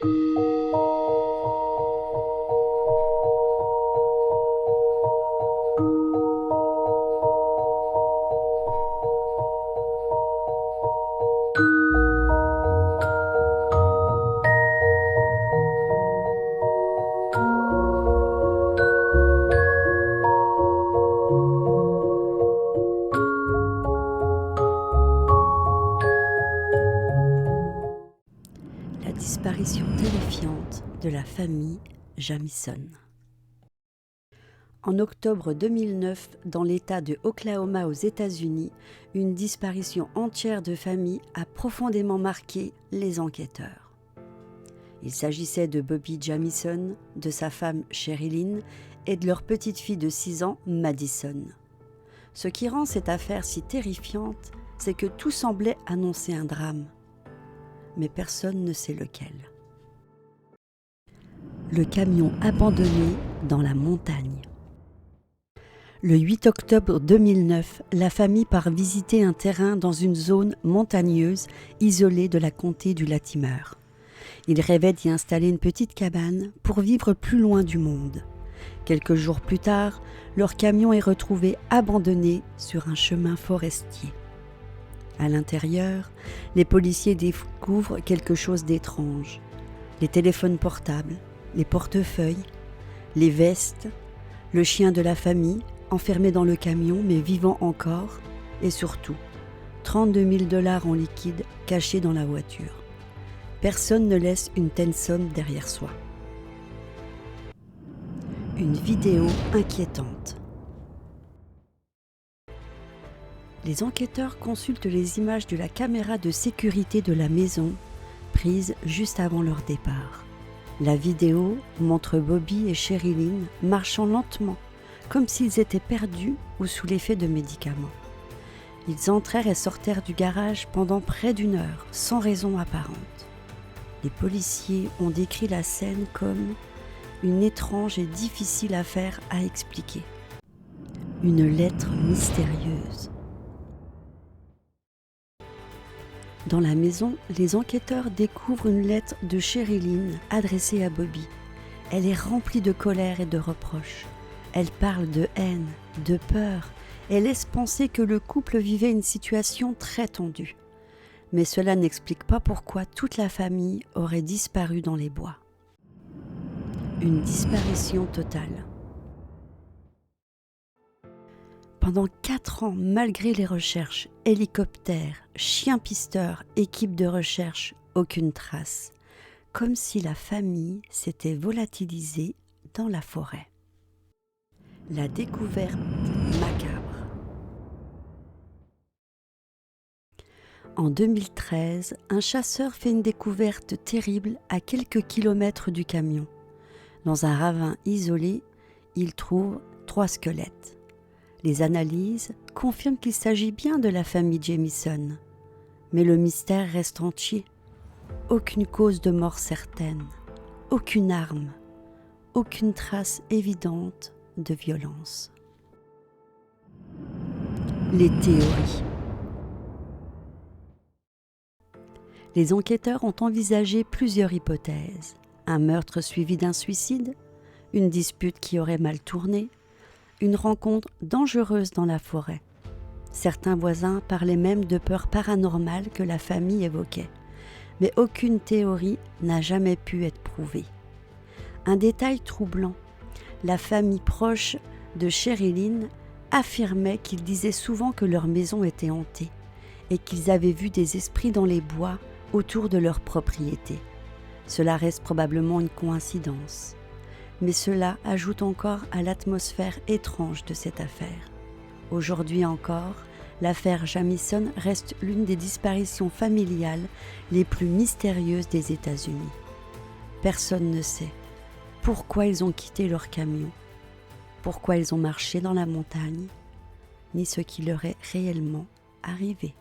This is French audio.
La disparition terrifiante de la famille Jamison. En octobre 2009, dans l'État de Oklahoma aux États-Unis, une disparition entière de famille a profondément marqué les enquêteurs. Il s'agissait de Bobby Jamison, de sa femme Sherilyn et de leur petite fille de 6 ans, Madison. Ce qui rend cette affaire si terrifiante, c'est que tout semblait annoncer un drame. Mais personne ne sait lequel. Le camion abandonné dans la montagne. Le 8 octobre 2009, la famille part visiter un terrain dans une zone montagneuse isolée de la comté du Latimer. Ils rêvaient d'y installer une petite cabane pour vivre plus loin du monde. Quelques jours plus tard, leur camion est retrouvé abandonné sur un chemin forestier. À l'intérieur, les policiers découvrent quelque chose d'étrange. Les téléphones portables, les portefeuilles, les vestes, le chien de la famille enfermé dans le camion mais vivant encore, et surtout 32 000 $ en liquide cachés dans la voiture. Personne ne laisse une telle somme derrière soi. Une vidéo inquiétante. Les enquêteurs consultent les images de la caméra de sécurité de la maison, prise juste avant leur départ. La vidéo montre Bobby et Sherilyn marchant lentement, comme s'ils étaient perdus ou sous l'effet de médicaments. Ils entrèrent et sortirent du garage pendant près d'1 heure, sans raison apparente. Les policiers ont décrit la scène comme une étrange et difficile affaire à expliquer. Une lettre mystérieuse. Dans la maison, les enquêteurs découvrent une lettre de Sherilyn adressée à Bobby. Elle est remplie de colère et de reproches. Elle parle de haine, de peur et laisse penser que le couple vivait une situation très tendue. Mais cela n'explique pas pourquoi toute la famille aurait disparu dans les bois. Une disparition totale. Pendant 4 ans, malgré les recherches, hélicoptères, chiens pisteurs, équipes de recherche, aucune trace. Comme si la famille s'était volatilisée dans la forêt. La découverte macabre. En 2013, un chasseur fait une découverte terrible à quelques kilomètres du camion. Dans un ravin isolé, il trouve 3 squelettes. Les analyses confirment qu'il s'agit bien de la famille Jamison. Mais le mystère reste entier. Aucune cause de mort certaine, aucune arme, aucune trace évidente de violence. Les théories. Les enquêteurs ont envisagé plusieurs hypothèses. Un meurtre suivi d'un suicide, une dispute qui aurait mal tourné, une rencontre dangereuse dans la forêt. Certains voisins parlaient même de peurs paranormales que la famille évoquait. Mais aucune théorie n'a jamais pu être prouvée. Un détail troublant, la famille proche de Sherilyn affirmait qu'ils disaient souvent que leur maison était hantée et qu'ils avaient vu des esprits dans les bois autour de leur propriété. Cela reste probablement une coïncidence, mais cela ajoute encore à l'atmosphère étrange de cette affaire. Aujourd'hui encore, l'affaire Jamison reste l'une des disparitions familiales les plus mystérieuses des États-Unis. Personne ne sait pourquoi ils ont quitté leur camion, pourquoi ils ont marché dans la montagne, ni ce qui leur est réellement arrivé.